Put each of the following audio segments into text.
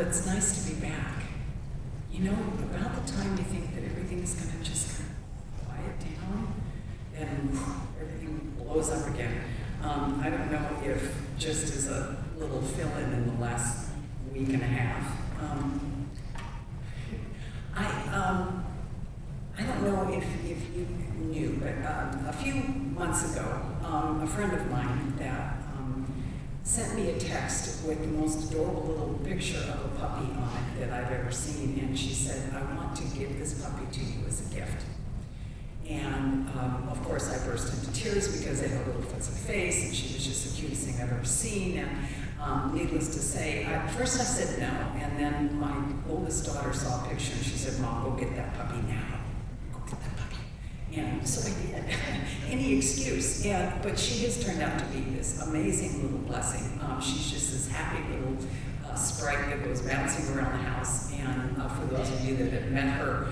it's nice to be back. You know, about the time you think that everything is going to just kind of quiet down, and everything blows up again. I don't know if just as a little fill-in in the last week and a half, I don't know if you knew, but a few months ago, a friend of mine that sent me a text with the most adorable little picture of a puppy on it that I've ever seen, and she said, "I want to give this puppy to you as a gift." And of course I burst into tears because it had a little fuzzy face, and she was just the cutest thing I've ever seen. And needless to say, at first I said no, and then my oldest daughter saw a picture and she said, "Mom, go get that puppy now. Go get that puppy." And so I did. Any excuse. But she has turned out to be this amazing little blessing. She's just this happy little sprite that goes bouncing around the house. And for those of you that have met her,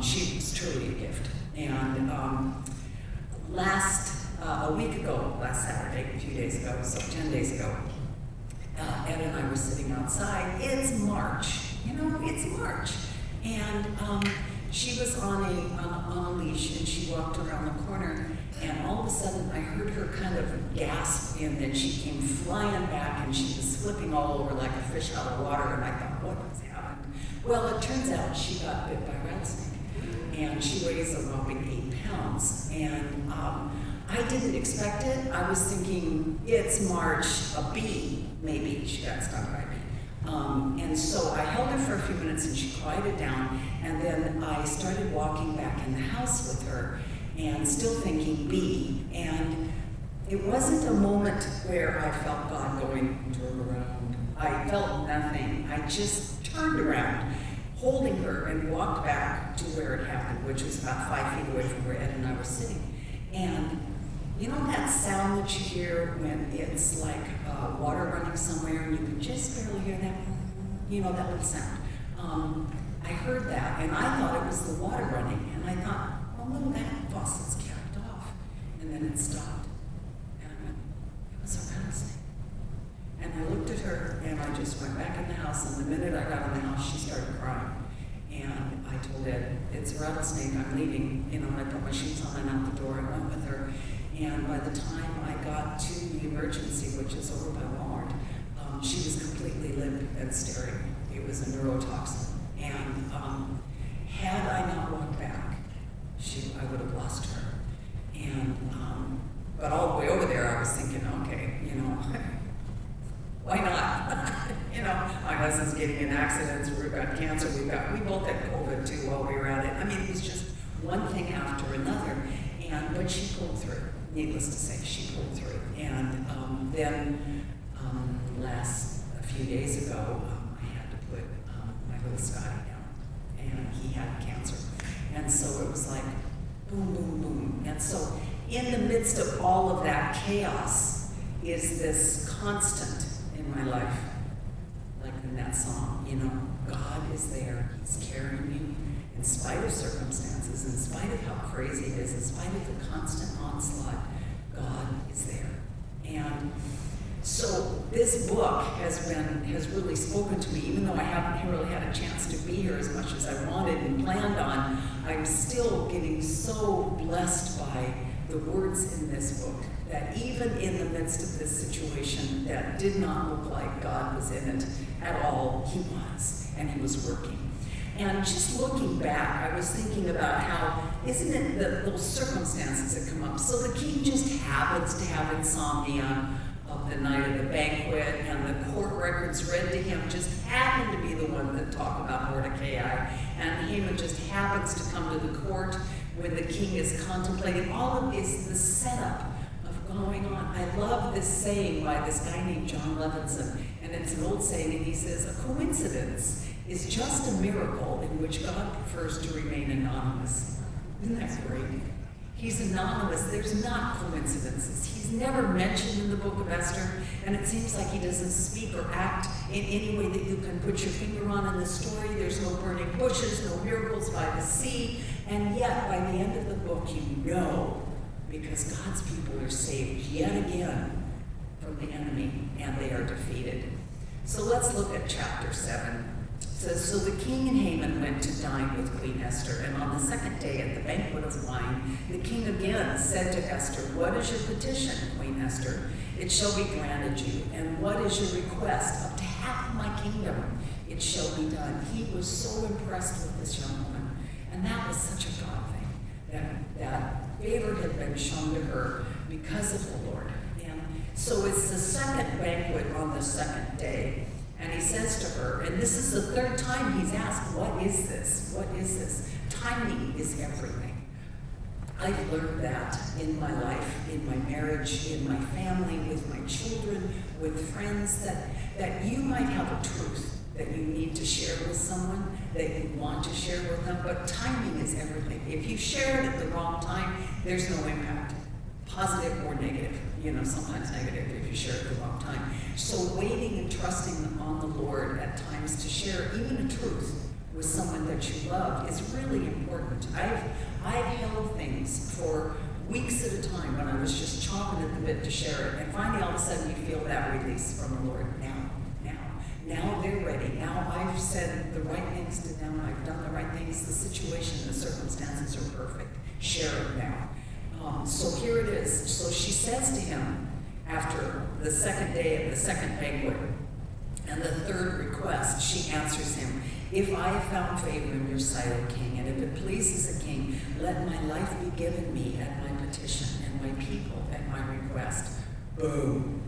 she was truly a gift. And a week ago, last Saturday, a few days ago, so 10 days ago, Ed and I were sitting outside. It's March, you know, it's March. And she was on a leash, and she walked around the corner, and all of a sudden I heard her kind of gasp, and then she came flying back, and she was flipping all over like a fish out of water, and I thought, what has happened? Well, it turns out she got bit by a rattlesnake, and she weighs a whopping 8 pounds, and I didn't expect it. I was thinking, it's March, a bee, maybe she got stung by a bee. And so I held her for a few minutes and she quieted down, and then I started walking back in the house with her and still thinking bee. And it wasn't a moment where I felt God going, turn around. I felt nothing. I just turned around, holding her, and walked back to where it happened, which was about 5 feet away from where Ed and I were sitting. And you know that sound that you hear when it's like water running somewhere and you can just barely hear that? You know, that little sound. I heard that, and I thought it was the water running, and I thought, oh, no, that faucet's capped off. And then it stopped, and I went, it was a rattlesnake. And I looked at her, and I just went back in the house, and the minute I got in the house, she started crying. And I told Ed, it's a rattlesnake, I'm leaving. You know, and I put my shoes on and out the door, and went with her. And by the time I got to the emergency, which is over by Walmart, she was completely limp and staring. It was a neurotoxin. And had I not walked back, I would have lost her. And but all the way over there, I was thinking, okay, you know, why not? You know, my husband's getting in accidents, we've got cancer, we both had COVID too while we were at it. I mean, it was just one thing after another. But she pulled through. Needless to say, she pulled through. And then a few days ago, I had to put my little Scotty down, and he had cancer. And so it was like boom, boom, boom. And so in the midst of all of that chaos is this constant in my life, like in that song, you know, God is there, He's carrying you. In spite of circumstances, in spite of how crazy it is, in spite of the constant onslaught, God is there. And so this book has really spoken to me, even though I haven't really had a chance to be here as much as I wanted and planned on. I'm still getting so blessed by the words in this book that even in the midst of this situation that did not look like God was in it at all, He was, and He was working. And just looking back, I was thinking about how, isn't it the little circumstances that come up? So the king just happens to have insomnia of the night of the banquet, and the court records read to him just happen to be the one that talk about Mordecai. And Haman just happens to come to the court when the king is contemplating. All of this, the setup of going on. I love this saying by this guy named John Levinson, and it's an old saying, and he says, a coincidence is just a miracle in which God prefers to remain anonymous. Isn't that great? He's anonymous. There's not coincidences. He's never mentioned in the book of Esther, and it seems like he doesn't speak or act in any way that you can put your finger on in the story. There's no burning bushes, no miracles by the sea, and yet by the end of the book you know, because God's people are saved yet again from the enemy, and they are defeated. So let's look at chapter 7. It says, so the king and Haman went to dine with Queen Esther, and on the second day at the banquet of wine, the king again said to Esther, what is your petition, Queen Esther? It shall be granted you. And what is your request? Up to half of my kingdom, it shall be done. He was so impressed with this young woman. And that was such a God thing, that favor had been shown to her because of the Lord. And so it's the second banquet on the second day. And he says to her, and this is the third time he's asked, what is this? What is this? Timing is everything. I've learned that in my life, in my marriage, in my family, with my children, with friends, that you might have a truth that you need to share with someone, that you want to share with them, but timing is everything. If you share it at the wrong time, there's no impact, positive or negative. Sometimes negative if you share it at the wrong time. So waiting and trusting on the Lord at times to share even a truth with someone that you love is really important. I've held things for weeks at a time when I was just chomping at the bit to share it, and finally all of a sudden you feel that release from the Lord. Now they're ready. Now I've said the right things to them. I've done the right things. The situation, the circumstances are perfect. Share it now. So here it is. So she says to him after the second day of the second banquet and the third request, she answers him, if I have found favor in your sight, O king, and if it pleases the king, let my life be given me at my petition and my people at my request. Boom.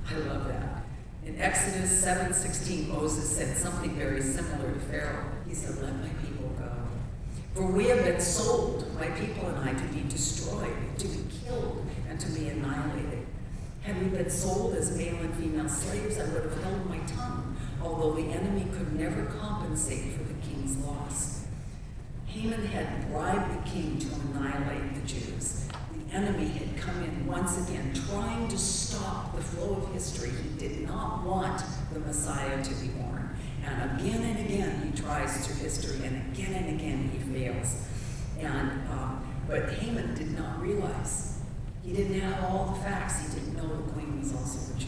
I love that. In Exodus 7:16, Moses said something very similar to Pharaoh. He said, let my people go. For we have been sold, my people and I, to be destroyed, to be killed, and to be annihilated. Had we been sold as male and female slaves, I would have held my tongue, although the enemy could never compensate for the king's loss. Haman had bribed the king to annihilate the Jews. The enemy had come in once again, trying to stop the flow of history. He did not want the Messiah to be born. And again he tries through history, and again he fails. But Haman did not realize. He didn't have all the facts. He didn't know the queen was also a Jew.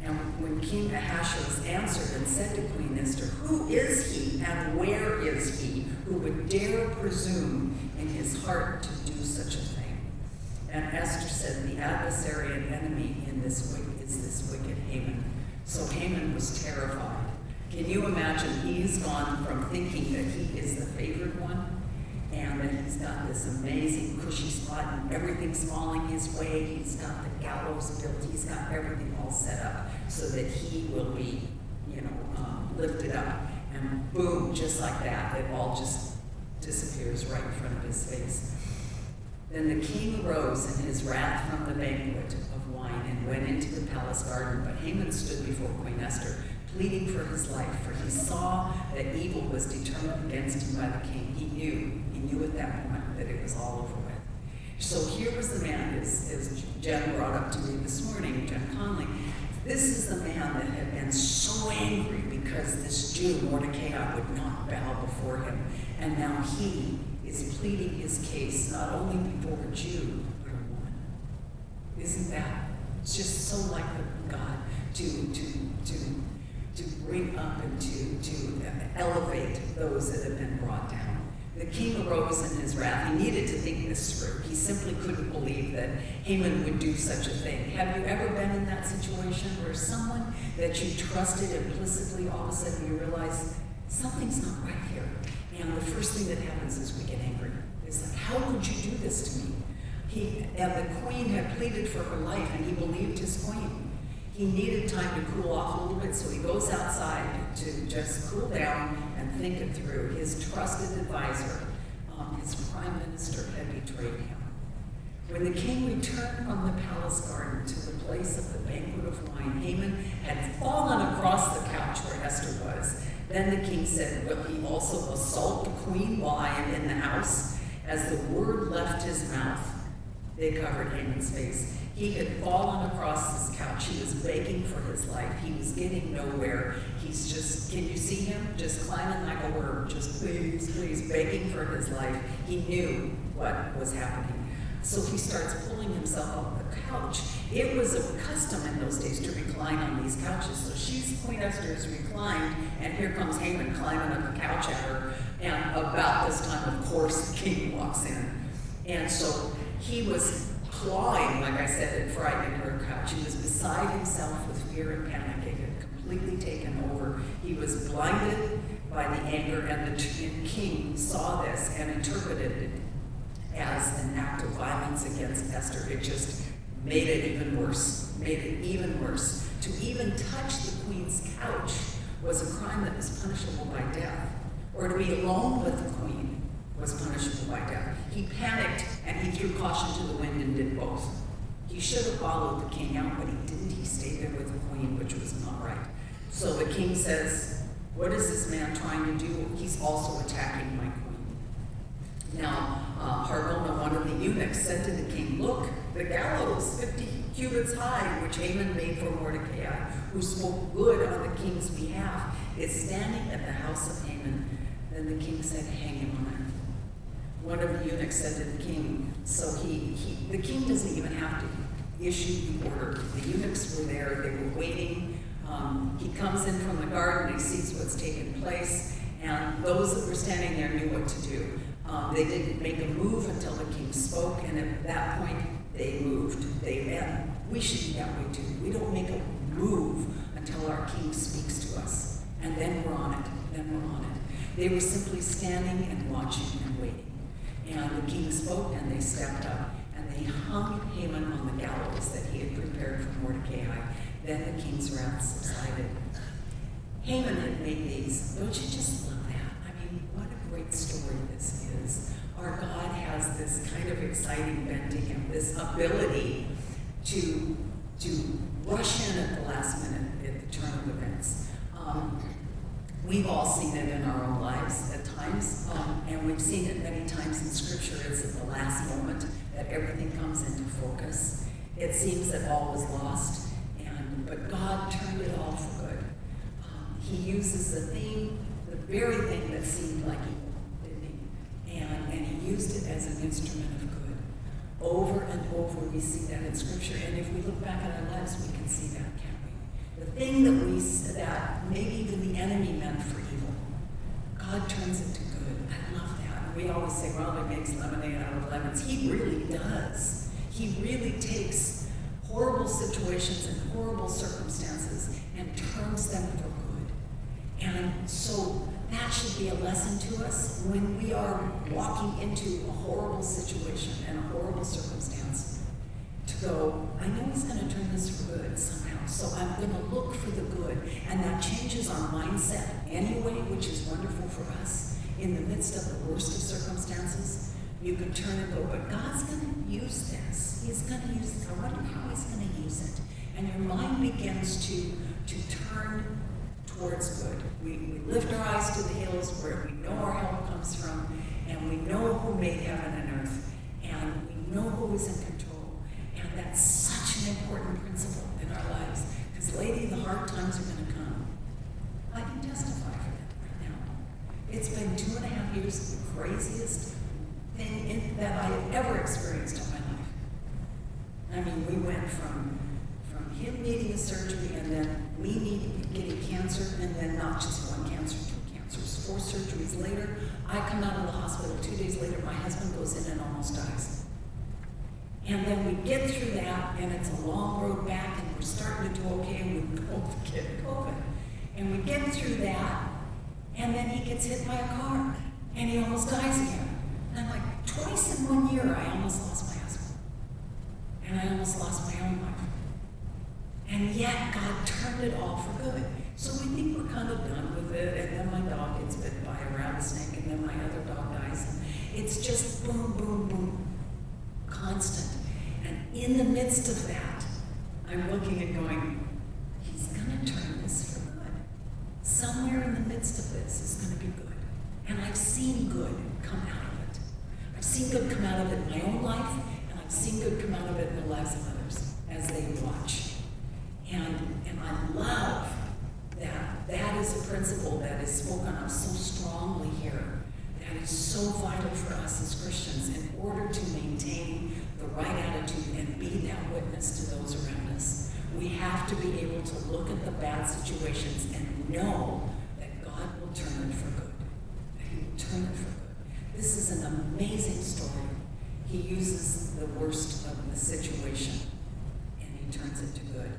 And when King Ahasuerus answered and said to Queen Esther, who is he and where is he who would dare presume in his heart to do such a thing? And Esther said, the adversary and enemy is this wicked Haman. So Haman was terrified. Can you imagine? He's gone from thinking that he is the favored one, and that he's got this amazing cushy spot and everything's falling his way. He's got the gallows built. He's got everything all set up so that he will be, lifted up. And boom, just like that, it all just disappears right in front of his face. Then the king arose in his wrath from the banquet of wine and went into the palace garden. But Haman stood before Queen Esther, pleading for his life, for he saw that evil was determined against him by the king. He knew at that moment that it was all over with. So here was the man, as Jen brought up to me this morning, Jen Conley. This is the man that had been so angry because this Jew, Mordecai, would not bow before him. And now he is pleading his case not only before a Jew, but a woman. Isn't that? It's just so like God to bring up and to elevate those that have been brought down. The king arose in his wrath. He needed to think this through. He simply couldn't believe that Haman would do such a thing. Have you ever been in that situation where someone that you trusted implicitly, all of a sudden you realize something's not right here? And the first thing that happens is we get angry. It's like, how could you do this to me? And the queen had pleaded for her life, and he believed his queen. He needed time to cool off a little bit, so he goes outside to just cool down and think it through. His trusted advisor, his prime minister, had betrayed him. When the king returned from the palace garden to the place of the banquet of wine, Haman had fallen across the couch where Esther was. Then the king said, will he also assault the queen while I am in the house? As the word left his mouth, they covered Haman's face. He had fallen across his couch. He was begging for his life. He was getting nowhere. He's just, can you see him? Just climbing like a worm, just please, please, begging for his life. He knew what was happening. So he starts pulling himself off the couch. It was a custom in those days to recline on these couches. So Queen Esther is reclined, and here comes Haman climbing up the couch at her. And about this time, of course, the king walks in. And so he was clawing, like I said, and frightening her couch. He was beside himself with fear and panic. It had completely taken over. He was blinded by the anger, and the king saw this and interpreted it as an act of violence against Esther. It just made it even worse, To even touch the queen's couch was a crime that was punishable by death, or to be alone with the queen was punishable by death. He panicked and he threw caution to the wind and did both. He should have followed the king out, but he didn't. He stayed there with the queen, which was not right. So the king says, "What is this man trying to do? He's also attacking my queen." Now, Harbona, one of the eunuchs, said to the king, "Look, the gallows, 50 cubits high, which Haman made for Mordecai, who spoke good on the king's behalf, is standing at the house of Haman." Then the king said, "Hang him on it." One of the eunuchs said to the king, so the king doesn't even have to issue the order. The eunuchs were there, they were waiting. He comes in from the garden, he sees what's taken place, and those that were standing there knew what to do. They didn't make a move until the king spoke, and at that point, they moved. And we should be that way too. We don't make a move until our king speaks to us, and then we're on it. They were simply standing and watching and waiting. And the king spoke, and they stepped up, and they hung Haman on the gallows that he had prepared for Mordecai. Then the king's wrath subsided. Haman had made these. Don't you just love that? I mean, what a great story this is. Our God has this kind of exciting bent to him, this ability to rush in at the last minute at the turn of events. We've all seen it in our own lives at times, and we've seen it many times in Scripture. It's at the last moment that everything comes into focus. It seems that all was lost, but God turned it all for good. He uses the very thing that seemed like evil, didn't he? And he used it as an instrument of good. Over and over we see that in Scripture, and if we look back at our lives, we can see that, can't we? The thing that maybe even the enemy meant for evil, God turns it to good. I love that. We always say, well, he makes lemonade out of lemons. He really does. He really takes horrible situations and horrible circumstances and turns them for good. And so that should be a lesson to us when we are walking into a horrible situation and a horrible circumstance, to go, I know he's going to turn this for good somehow, so I'm going to look for the good. And that changes our mindset anyway, which is wonderful for us. In the midst of the worst of circumstances, you can turn and go, but God's going to use this. He's going to use it. I wonder how he's going to use it. And your mind begins to turn towards good. We lift our eyes to the hills where we know our help comes from, and we know who made heaven and earth, and we know who is in control. And that's such an important principle in our lives, because lady, the hard times are going to come. I can testify for that right now. It's been 2.5 years of the craziest thing that I have ever experienced in my life. I mean, we went from him needing a surgery, and then me getting cancer, and then not just one cancer, 2 cancers, 4 surgeries later. I come out of the hospital 2 days later, my husband goes in and almost dies. And then we get through that, and it's a long road back, and we're starting to do okay, and we both get COVID. And we get through that, and then he gets hit by a car, and he almost dies again. And I'm like, twice in 1 year, I almost lost my husband. And I almost lost my own life. And yet, God turned it all for good. So we think we're kind of done with it, and then my dog gets bitten by a rattlesnake, and then my other dog dies. And it's just boom, boom, boom, constant. And in the midst of that, I'm looking and going, he's going to turn this for good. Somewhere in the midst of this is going to be good. And I've seen good come out of it. I've seen good come out of it in my own life, and I've seen good come out of it in the lives of others as they watch. And I love that is a principle that is spoken of so strongly here, that is so vital for us as Christians in order to maintain the the right attitude and be that witness to those around us. We have to be able to look at the bad situations and know that God will turn it for good. That He will turn it for good. This is an amazing story. He uses the worst of the situation and He turns it to good.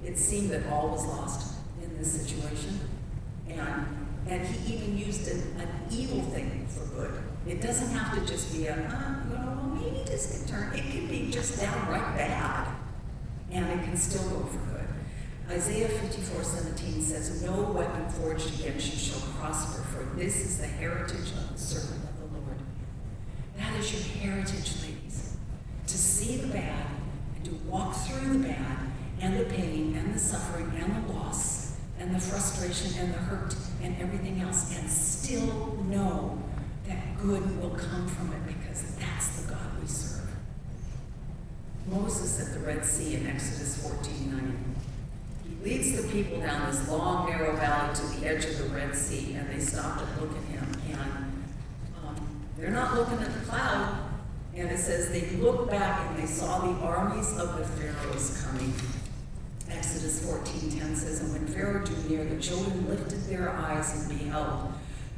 It seemed that all was lost in this situation, and He even used an evil thing for good. It doesn't have to just be maybe this can turn. It can be just downright bad, and it can still go for good. Isaiah 54:17 says, "No weapon forged against you shall prosper, for this is the heritage of the servant of the Lord." That is your heritage, ladies. To see the bad and to walk through the bad and the pain and the suffering and the loss and the frustration and the hurt and everything else, and still know that good will come from it, because that's the God we serve. Moses at the Red Sea in Exodus 14:9. He leads the people down this long, narrow valley to the edge of the Red Sea, and they stop to look at him. And they're not looking at the cloud. And it says they looked back and they saw the armies of the Pharaohs coming. Exodus 14:10 says, "And when Pharaoh drew near, the children lifted their eyes and beheld.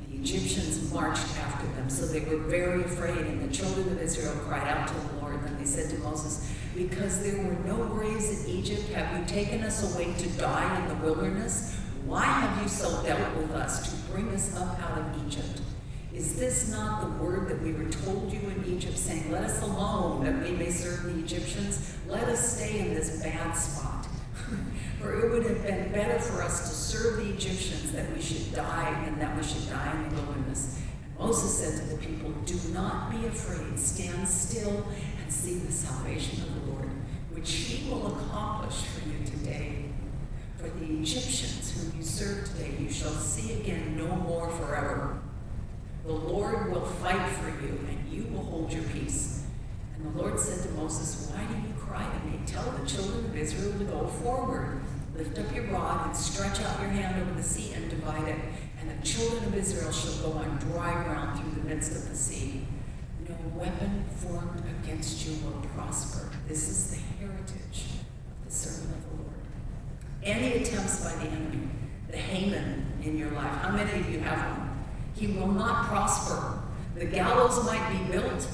The Egyptians marched after them, so they were very afraid. And the children of Israel cried out to the Lord. Then they said to Moses, 'Because there were no graves in Egypt, have you taken us away to die in the wilderness? Why have you so dealt with us to bring us up out of Egypt? Is this not the word that we were told you in Egypt, saying, let us alone, that we may serve the Egyptians? Let us stay in this bad spot. For it would have been better for us to serve the Egyptians that we should die, and that we should die in the wilderness.' And Moses said to the people, 'Do not be afraid. Stand still and see the salvation of the Lord, which He will accomplish for you today. For the Egyptians whom you serve today, you shall see again no more forever. The Lord will fight for you, and you will hold your peace.' And the Lord said to Moses, 'Why do you cry to me? Tell the children of Israel to go forward. Lift up your rod and stretch out your hand over the sea and divide it. And the children of Israel shall go on dry ground through the midst of the sea. No weapon formed against you will prosper. This is the heritage of the servant of the Lord.'" Any attempts by the enemy, the Haman in your life, how many of you have one? He will not prosper. The gallows might be built.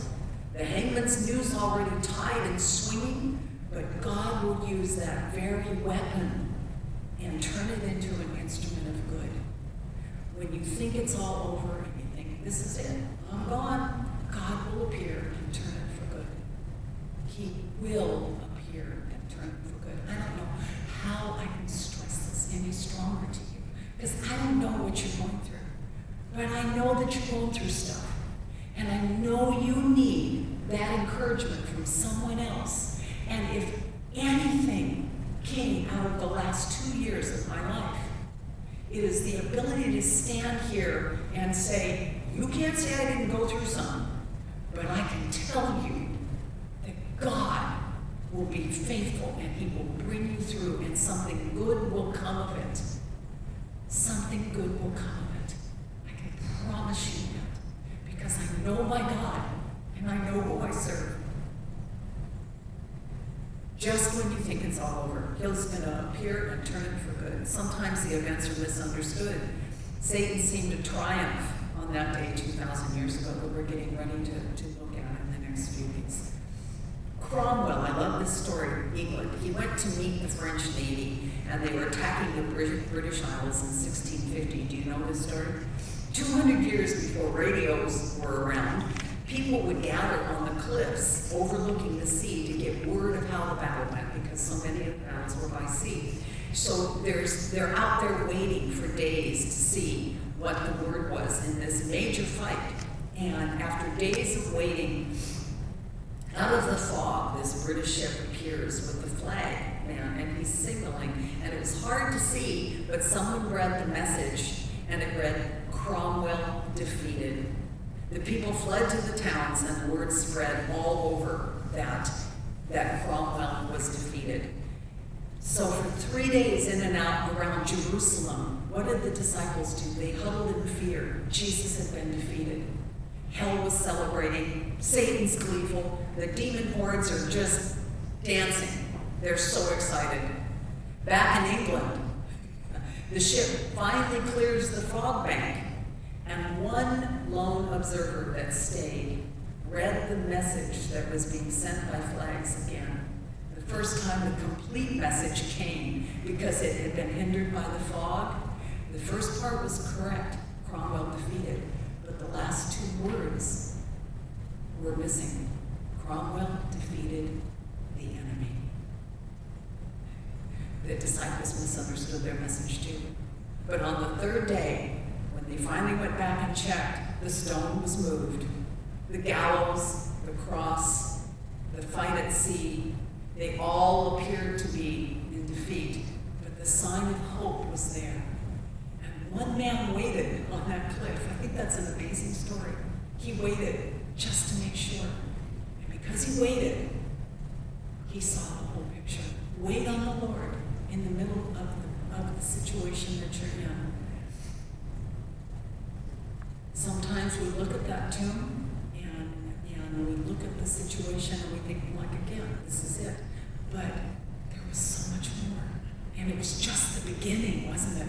The hangman's noose already tied and swinging, but God will use that very weapon and turn it into an instrument of good. When you think it's all over and you think, this is it, I'm gone, God will appear and turn it for good. He will appear and turn it for good. I don't know how I can stress this any stronger to you, because I don't know what you're going through. But I know that you're going through stuff. And I know you need that encouragement from someone else. And if anything came out of the last 2 years of my life, it is the ability to stand here and say, you can't say I didn't go through something, but I can tell you that God will be faithful and He will bring you through, and something good will come of it. Something good will come of it. I can promise you that, because I know my God and I know who I serve. Just when you think it's all over, He's going to appear and turn it for good. Sometimes the events are misunderstood. Satan seemed to triumph on that day 2,000 years ago that we're getting ready to look at in the next few weeks. Cromwell, I love this story, England. He went to meet the French Navy, and they were attacking the British Isles in 1650. Do you know this story? 200 years before radios were around, people would gather on the cliffs overlooking the sea to get word of how the battle went, because so many of the battles were by sea. So they're out there waiting for days to see what the word was in this major fight. And after days of waiting, out of the fog, this British ship appears with the flag, man, and he's signaling. And it was hard to see, but someone read the message, and it read, "Cromwell defeated." The people fled to the towns, and the word spread all over that Cromwell was defeated. So for 3 days in and out around Jerusalem, what did the disciples do? They huddled in fear. Jesus had been defeated. Hell was celebrating. Satan's gleeful. The demon hordes are just dancing. They're so excited. Back in England, the ship finally clears the fog bank, and one lone observer that stayed read the message that was being sent by flags again. The first time the complete message came, because it had been hindered by the fog. The first part was correct, Cromwell defeated, but the last two words were missing. Cromwell defeated the enemy. The disciples misunderstood their message too. But on the third day, when they finally went back and checked, the stone was moved. The gallows, the cross, the fight at sea, they all appeared to be in defeat, but the sign of hope was there. And one man waited on that cliff. I think that's an amazing story. He waited just to make sure. And because he waited, he saw the whole picture. Wait on the Lord in the middle of the situation that you're in. Sometimes we look at that tomb and we look at the situation and we think, like, again, this is it. But there was so much more. And it was just the beginning, wasn't it?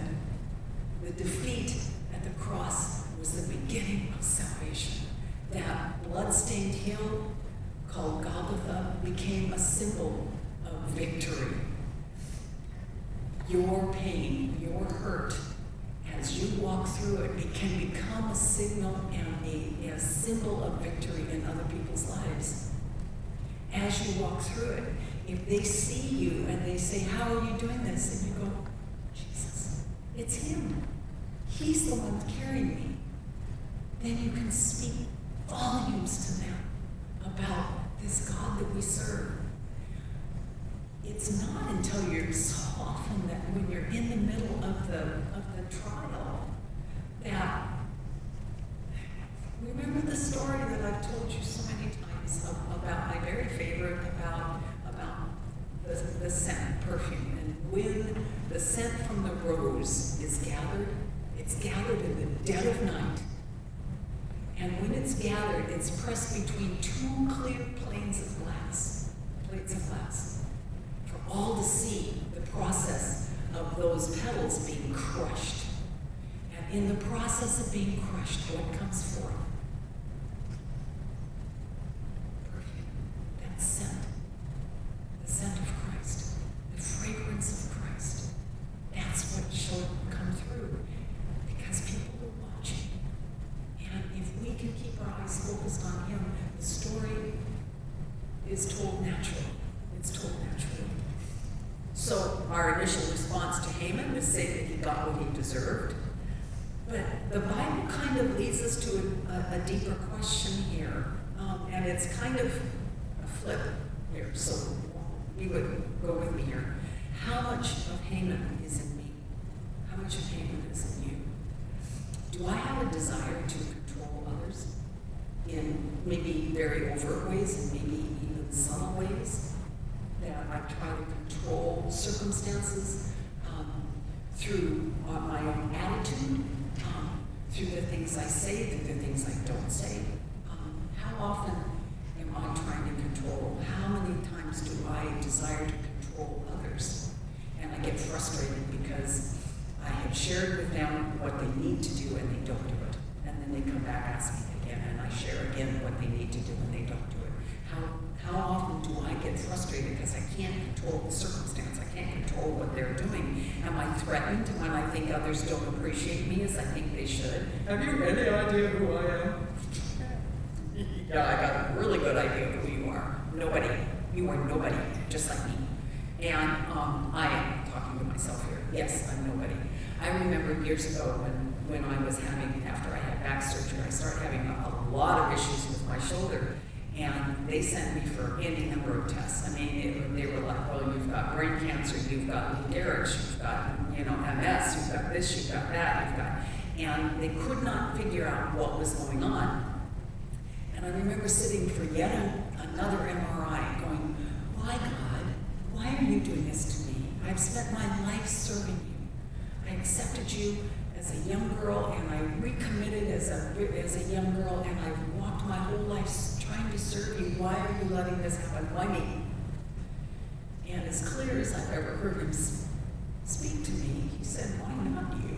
The defeat at the cross was the beginning of salvation. That blood-stained hill called Golgotha became a symbol of victory. Your pain, your hurt, as you walk through it, it can become a signal and a symbol of victory in other people's lives. As you walk through it, if they see you and they say, how are you doing this? And you go, Jesus, it's him. He's the one carrying me. Then you can speak volumes to them about this God that we serve. It's not until you're so often that when you're in the middle of the trial that, remember the story that I've told you so many times about my very favorite, about the scent, perfume. And when the scent from the rose is gathered, it's gathered in the dead of night. And when it's gathered, it's pressed between two clear plates of glass, for all to see the process of those petals being crushed. And in the process of being crushed, what comes forth? Perfume, that scent, the scent of Christ, the fragrance of Christ. That's what should come through, because people are watching. And if we can keep our eyes focused on him, the story is told naturally. It's told naturally. So our initial response to Haman is say that he got what he deserved. But the Bible kind of leads us to a deeper question here. And it's kind of a flip here. So you would go with me here. How much of Haman is in me? How much of Haman is in you? Do I have a desire to control others in maybe very overt ways and maybe even subtle ways? That I try to control circumstances through my own attitude, through the things I say, through the things I don't say. How often am I trying to control? How many times do I desire to control others? And I get frustrated because I have shared with them what they need to do and they don't do it. And then they come back asking again, and I share again what they need to do and they don't do it. How often do I get frustrated because I can't control the circumstance? I can't control what they're doing. Am I threatened when I think others don't appreciate me as I think they should? Have you any idea who I am? Yeah, I got a really good idea of who you are. Nobody. You are nobody, just like me. And I am talking to myself here. Yes, I'm nobody. I remember years ago when I was after I had back surgery, I started having a lot of issues with my shoulder. And they sent me for any number of tests. I mean, they were like, well, you've got brain cancer, you've got Lou Gehrig's, you've got, MS, you've got this, you've got that, and they could not figure out what was going on. And I remember sitting for yet another MRI going, why, God, why are you doing this to me? I've spent my life serving you. I accepted you as a young girl, and I recommitted as a young girl, and I've walked my whole life trying to serve you. Why are you letting this happen? Why me? And as clear as I've ever heard him speak to me, he said, why not you?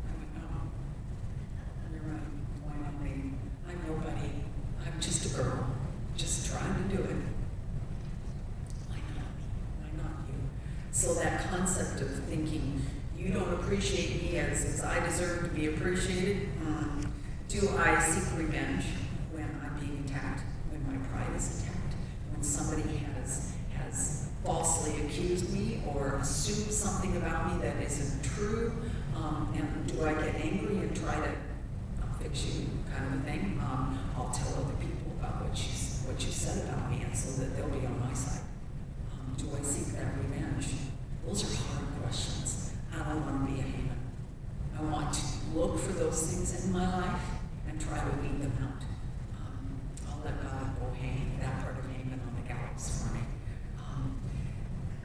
I went, oh, you're right. Why not me? I'm nobody. I'm just a girl, just trying to do it. Why not me? Why not you? So that concept of thinking, you don't appreciate me as I deserve to be appreciated. Do I seek revenge when I'm being attacked, when my pride is attacked, when somebody has falsely accused me or assumed something about me that isn't true? And do I get angry and try to fix you kind of a thing? I'll tell other people about what you said about me, and so that they'll be on my side. Do I seek that revenge? Those are hard questions. I don't want to be a Haman. I want to look for those things in my life and try to weed them out. I'll let God go hang that part of Haman on the gallows for me.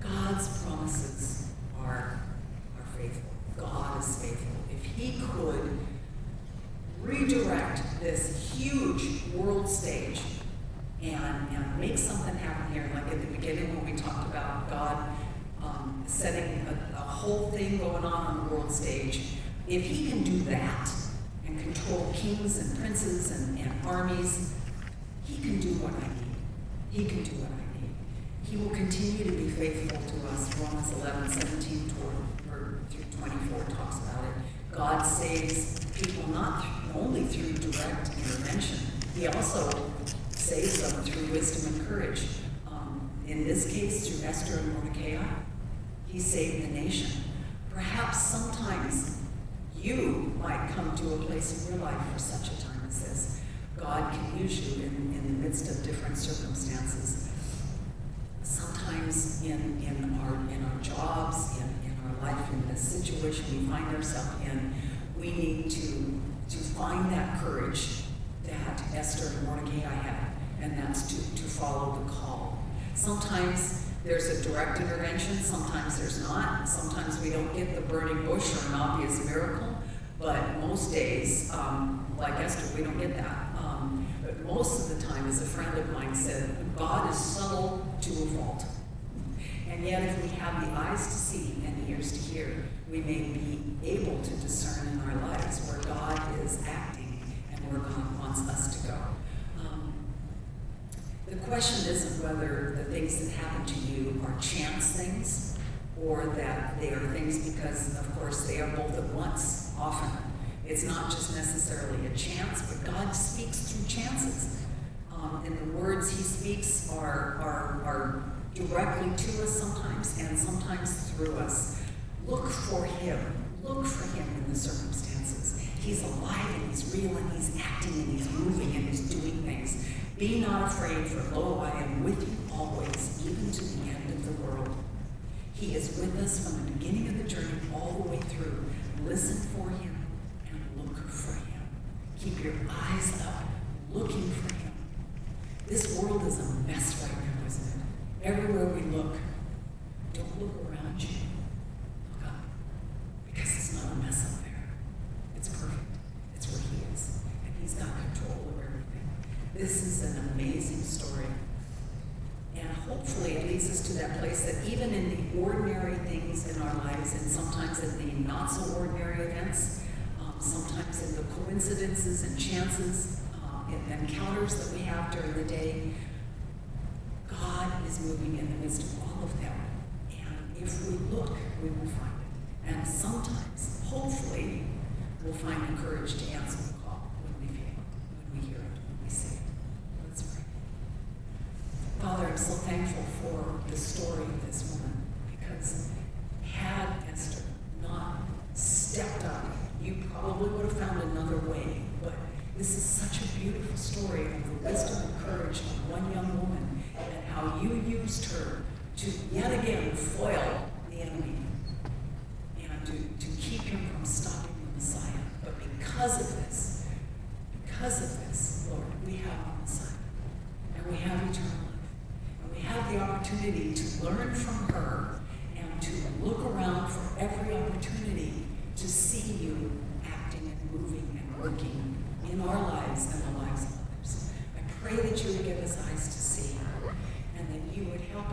God's promises are faithful. God is faithful. If he could redirect this huge world stage and make something happen here, like at the beginning when we talked about God setting a whole thing going on the world stage, if he can do that and control kings and princes and armies, he can do what I need. He can do what I need. He will continue to be faithful to us. Romans 11:17 through 24 talks about it. God saves people not only through direct intervention, he also saves them through wisdom and courage. In this case, through Esther and Mordecai, he saved the nation. Perhaps sometimes you might come to a place in your life for such a time as this. God can use you in the midst of different circumstances. Sometimes in our jobs, in our life, in the situation we find ourselves in, we need to find that courage that Esther and Mordecai had, and that's to follow the call. Sometimes there's a direct intervention, sometimes there's not. Sometimes we don't get the burning bush or an obvious miracle, but most days, like Esther, we don't get that. But most of the time, as a friend of mine said, God is subtle to a fault. And yet, if we have the eyes to see and ears to hear, we may be able to discern in our lives where God is acting and where God wants us to go. The question isn't whether the things that happen to you are chance things or that they are things because, of course, they are both at once, often. It's not just necessarily a chance, but God speaks through chances. And the words he speaks are directly to us sometimes, and sometimes through us. Look for him. Look for him in the circumstances. He's alive and he's real and he's acting and he's moving and he's doing things. Be not afraid, for lo, I am with you always, even to the end of the world. He is with us from the beginning of the journey all the way through. Listen for him and look for him. Keep your eyes up, looking for him. This world is a mess right now, isn't it? Everywhere we look, don't look around you. Look up, because it's not a mess up there. It's perfect. It's where he is, and he's got control over everything. This is an amazing story. And hopefully it leads us to that place that even in the ordinary things in our lives, and sometimes in the not so ordinary events, sometimes in the coincidences and chances, and encounters that we have during the day, God is moving in the midst of all of them. And if we look, we will find it. And sometimes, hopefully, we'll find the courage to answer the call when we feel it, when we hear it, when we see it. Let's pray. Father, I'm so thankful for the story of this woman, because had Esther not stepped up, you probably would have found another way. But this is such a beautiful story of the wisdom and courage of one young woman, and how you used her to yet again foil the enemy and to keep him from stopping the Messiah. But because of this, Lord, we have a Messiah, and we have eternal life, and we have the opportunity to learn from her and to look around for every opportunity to see you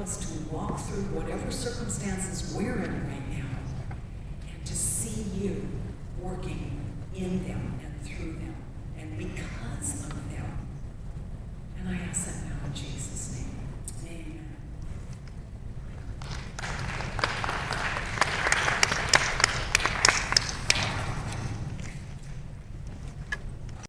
us to walk through whatever circumstances we're in right now and to see you working in them and through them.